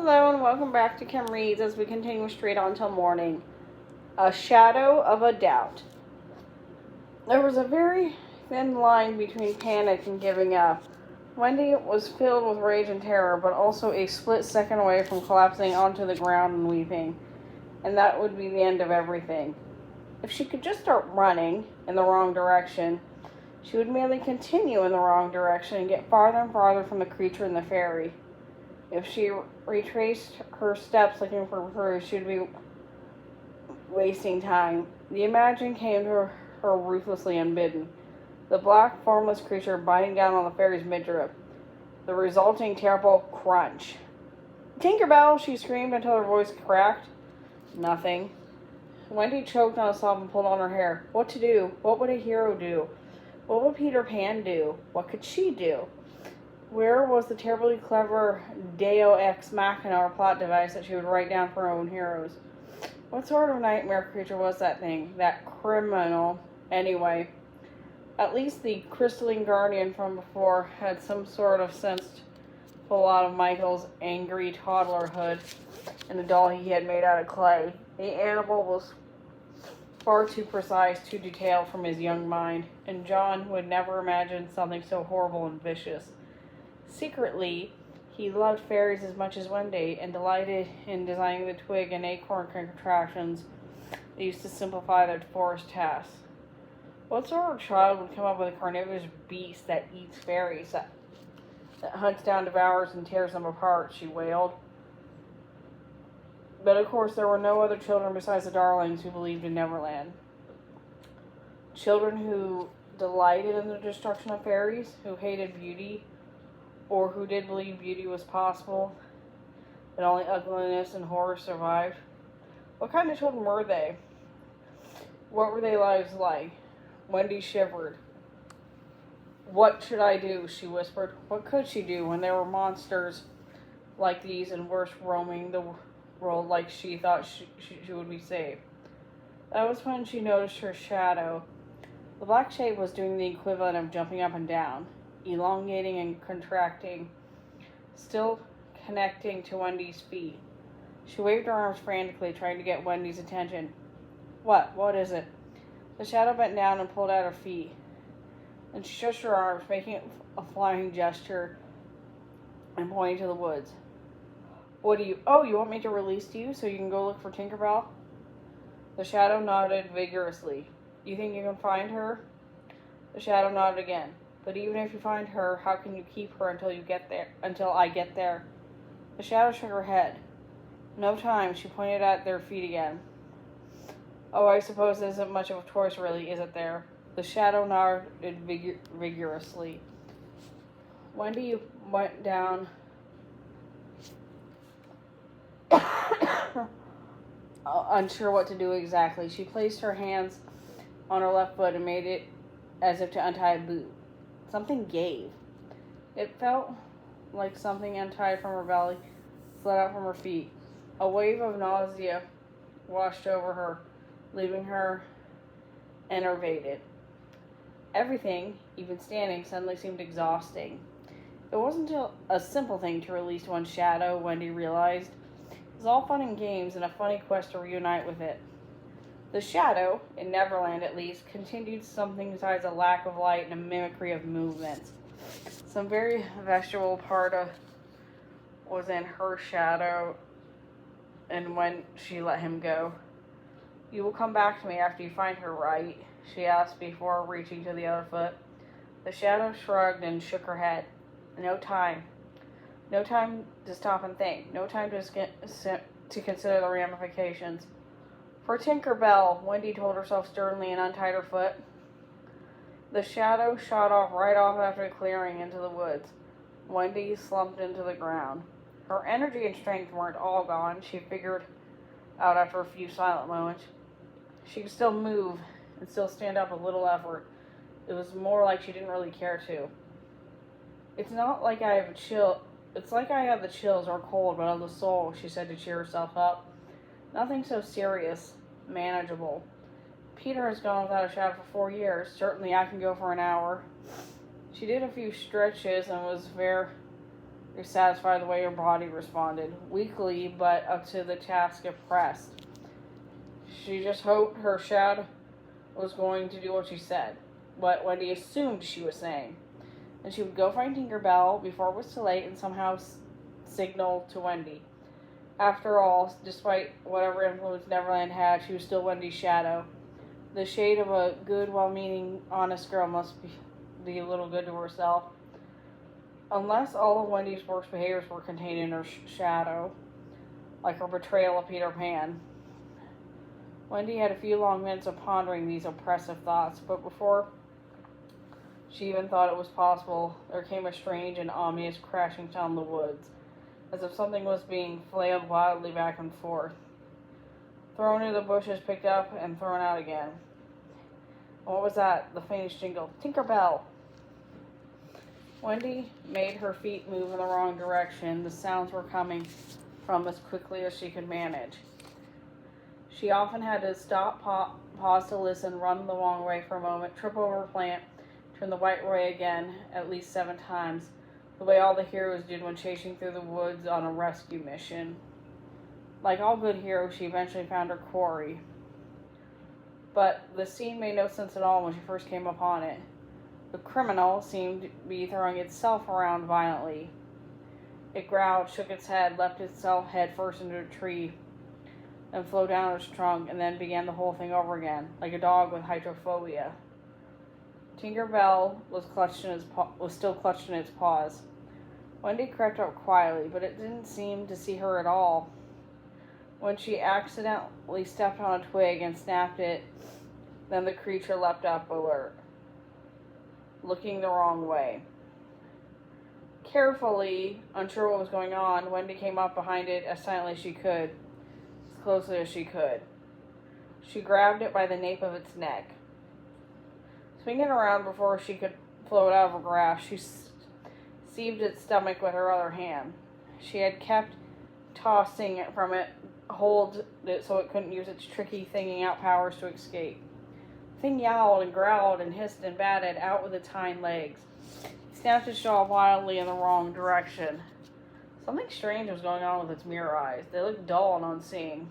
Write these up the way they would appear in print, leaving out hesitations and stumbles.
Hello and welcome back to Kim Reads as we continue straight on till morning. A Shadow of a Doubt. There was a very thin line between panic and giving up. Wendy was filled with rage and terror, but also a split second away from collapsing onto the ground and weeping. And that would be the end of everything. If she could just start running in the wrong direction, she would merely continue in the wrong direction and get farther and farther from the creature and the fairy. If she retraced her steps looking for Prue, she would be wasting time. The imagination came to her ruthlessly unbidden. The black, formless creature biting down on the fairy's midriff. The resulting terrible crunch. "Tinkerbell!" she screamed until her voice cracked. Nothing. Wendy choked on a sob and pulled on her hair. What to do? What would a hero do? What would Peter Pan do? What could she do? Where was the terribly clever Deo Ex Machina or plot device that she would write down for her own heroes? What sort of nightmare creature was that thing? That criminal? Anyway, at least the crystalline guardian from before had some sort of sense to pull out of Michael's angry toddlerhood and the doll he had made out of clay. The animal was far too precise, too detailed from his young mind, and John would never imagine something so horrible and vicious. Secretly, he loved fairies as much as Wendy and delighted in designing the twig and acorn contraptions that used to simplify their forest tasks. What sort of child would come up with a carnivorous beast that eats fairies, that hunts down, devours, and tears them apart? She wailed. But of course, there were no other children besides the darlings who believed in Neverland. Children who delighted in the destruction of fairies, who hated beauty, or who did believe beauty was possible, that only ugliness and horror survived. What kind of children were they? What were their lives like? Wendy shivered. What should I do? She whispered. What could she do when there were monsters like these and worse roaming the world like she thought she would be safe? That was when she noticed her shadow. The black shape was doing the equivalent of jumping up and down, elongating and contracting, still connecting to Wendy's feet. She waved her arms frantically, trying to get Wendy's attention. What? What is it? The shadow bent down and pulled out her feet. Then she stretched her arms, making a flying gesture and pointing to the woods. What do you... Oh, you want me to release you so you can go look for Tinkerbell? The shadow nodded vigorously. You think you can find her? The shadow nodded again. But even if you find her, how can you keep her until I get there? The shadow shook her head. No time, she pointed at their feet again. Oh, I suppose there isn't much of a choice really, is it there? The shadow nodded vigorously. Wendy went down unsure what to do exactly. She placed her hands on her left foot and made it as if to untie a boot. Something gave. It felt like something untied from her belly slid out from her feet. A wave of nausea washed over her, leaving her enervated. Everything, even standing, suddenly seemed exhausting. It wasn't a simple thing to release one's shadow, Wendy realized. It was all fun and games and a funny quest to reunite with it. The shadow, in Neverland at least, continued something besides a lack of light and a mimicry of movements. Some very vegetable part was in her shadow, and when she let him go. You will come back to me after you find her, right? She asked before reaching to the other foot. The shadow shrugged and shook her head. No time. No time to stop and think. No time to consider the ramifications. For Tinkerbell, Wendy told herself sternly and untied her foot. The shadow shot right off after clearing into the woods. Wendy slumped into the ground. Her energy and strength weren't all gone, she figured out after a few silent moments. She could still move and still stand up with little effort. It was more like she didn't really care to. It's not like I have a chill. It's like I have the chills or cold, but of the soul, she said to cheer herself up. Nothing so serious, manageable. Peter has gone without a shadow for 4 years. Certainly I can go for an hour. She did a few stretches and was You're satisfied the way your body responded, weakly but up to the task if pressed. She just hoped her shadow was going to do what she said, what Wendy assumed she was saying. And she would go find Tinkerbell before it was too late and somehow signal to Wendy. After all, despite whatever influence Neverland had, she was still Wendy's shadow. The shade of a good, well-meaning, honest girl must be a little good to herself. Unless all of Wendy's worst behaviors were contained in her shadow, like her betrayal of Peter Pan. Wendy had a few long minutes of pondering these oppressive thoughts, but before she even thought it was possible, there came a strange and ominous crashing sound in the woods, as if something was being flailed wildly back and forth, thrown into the bushes, picked up, and thrown out again. And what was that? The faintest jingle. Tinkerbell! Wendy made her feet move in the wrong direction. The sounds were coming from as quickly as she could manage. She often had to stop, pause to listen, run the wrong way for a moment, trip over a plant, turn the right way again, at least 7 times, the way all the heroes did when chasing through the woods on a rescue mission. Like all good heroes, she eventually found her quarry. But the scene made no sense at all when she first came upon it. The criminal seemed to be throwing itself around violently. It growled, shook its head, leapt itself head first into a tree, then flowed down its trunk, and then began the whole thing over again, like a dog with hydrophobia. Tinkerbell was still clutched in its paws. Wendy crept up quietly, but it didn't seem to see her at all. When she accidentally stepped on a twig and snapped it, then the creature leapt up, alert, looking the wrong way. Carefully, unsure what was going on, Wendy came up behind it as silently as she could, as closely as she could. She grabbed it by the nape of its neck. Swinging around before she could float out of her grasp, she seized its stomach with her other hand. She had kept tossing it from it, hold it so it couldn't use its tricky thinking out powers to escape. The thing yowled and growled and hissed and batted out with its hind legs. It snapped its jaw wildly in the wrong direction. Something strange was going on with its mirror eyes. They looked dull and unseeing.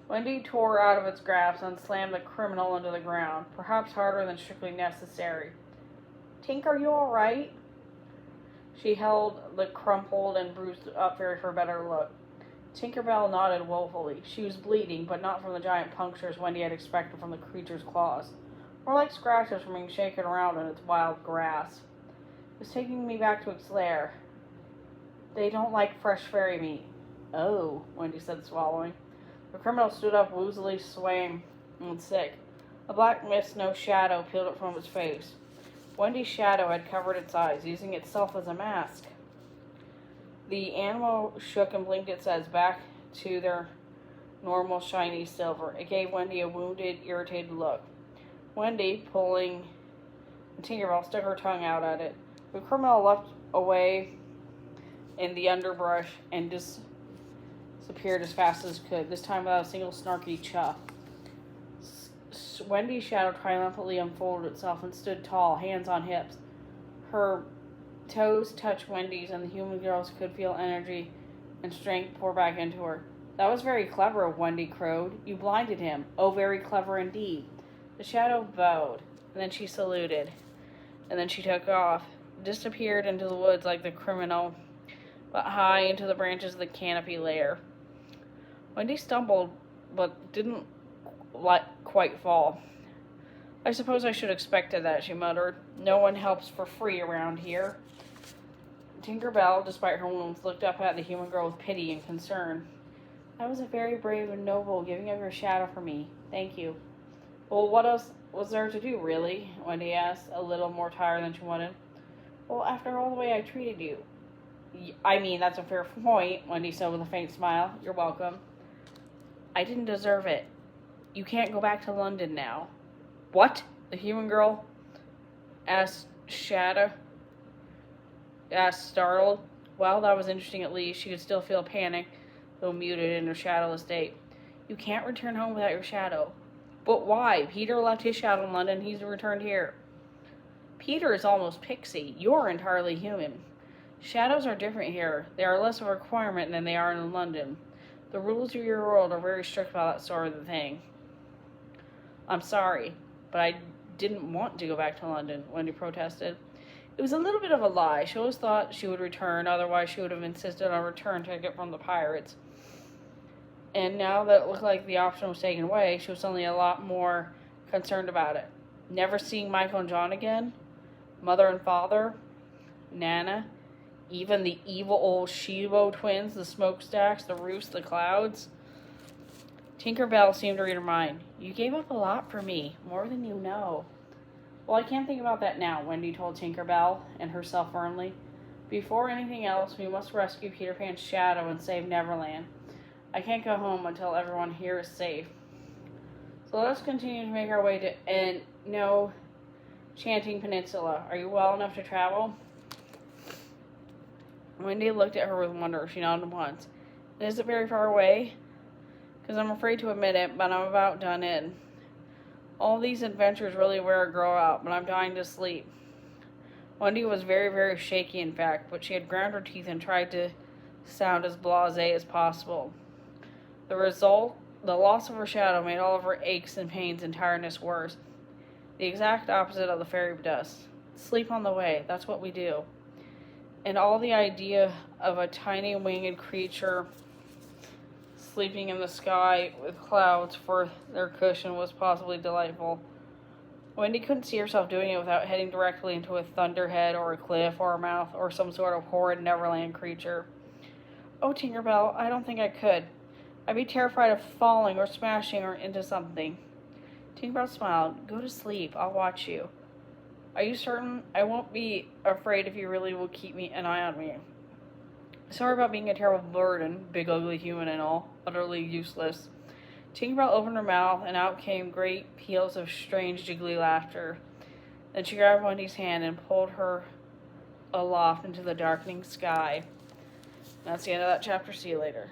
Wendy tore out of its grasp and slammed the criminal into the ground, perhaps harder than strictly necessary. Tink, are you all right? She held the crumpled and bruised up fairy for a better look. Tinkerbell nodded woefully. She was bleeding, but not from the giant punctures Wendy had expected from the creature's claws, more like scratches from being shaken around in its wild grasp. It was taking me back to its lair. They don't like fresh fairy meat. Oh, Wendy said, swallowing. The criminal stood up, woozily swaying and sick. A black mist, no shadow, peeled up from its face. Wendy's shadow had covered its eyes, using itself as a mask. The animal shook and blinked its eyes back to their normal shiny silver. It gave Wendy a wounded, irritated look. Wendy, pulling Tinkerbell, stuck her tongue out at it. The criminal leapt away in the underbrush and disappeared as fast as it could, this time without a single snarky chuff. Wendy's shadow triumphantly unfolded itself and stood tall, hands on hips. Her toes touched Wendy's, and the human girls could feel energy and strength pour back into her. That was very clever, Wendy crowed. You blinded him. Oh, very clever indeed. The shadow bowed, and then she saluted, and then she took off, disappeared into the woods like the criminal, but high into the branches of the canopy lair. Wendy stumbled, but didn't quite fall. I suppose I should have expected that, she muttered. No one helps for free around here. Tinkerbell, despite her wounds, looked up at the human girl with pity and concern. That was a very brave and noble, giving up your shadow for me. Thank you. Well, what else was there to do, really? Wendy asked, a little more tired than she wanted. Well, after all the way I treated you. I mean, that's a fair point, Wendy said with a faint smile. You're welcome. I didn't deserve it. You can't go back to London now. What? The human girl asked startled. Well, that was interesting at least. She could still feel panic, though muted in her shadowless state. You can't return home without your shadow. But why? Peter left his shadow in London. He's returned here. Peter is almost pixie. You're entirely human. Shadows are different here. They are less of a requirement than they are in London. The rules of your world are very strict about that sort of thing. I'm sorry, but I didn't want to go back to London, Wendy protested. It was a little bit of a lie. She always thought she would return, otherwise she would have insisted on a return ticket from the pirates. And now that it looked like the option was taken away, she was suddenly a lot more concerned about it. Never seeing Michael and John again? Mother and father? Nana? Even the evil old Shibo twins, the smokestacks, the roofs, the clouds? Tinker Bell seemed to read her mind. You gave up a lot for me, more than you know. Well, I can't think about that now, Wendy told Tinker Bell, and herself firmly. Before anything else, we must rescue Peter Pan's shadow and save Neverland. I can't go home until everyone here is safe. So let us continue to make our way to Chanting Peninsula. Are you well enough to travel? Wendy looked at her with wonder. She nodded once. Is it very far away? Because I'm afraid to admit it, but I'm about done in. All these adventures really wear a girl out, but I'm dying to sleep. Wendy was very, very shaky, in fact, but she had ground her teeth and tried to sound as blasé as possible. The result, the loss of her shadow, made all of her aches and pains and tiredness worse. The exact opposite of the fairy dust. Sleep on the way, that's what we do. And all the idea of a tiny winged creature sleeping in the sky with clouds for their cushion was possibly delightful. Wendy couldn't see herself doing it without heading directly into a thunderhead or a cliff or a mouth or some sort of horrid Neverland creature. Oh, Tinkerbell, I don't think I could. I'd be terrified of falling or smashing or into something. Tinkerbell smiled. Go to sleep. I'll watch you. Are you certain? I won't be afraid if you really will keep an eye on me. Sorry about being a terrible burden, big ugly human and all, utterly useless. Tinkerbell opened her mouth, and out came great peals of strange, jiggly laughter. Then she grabbed Wendy's hand and pulled her aloft into the darkening sky. That's the end of that chapter. See you later.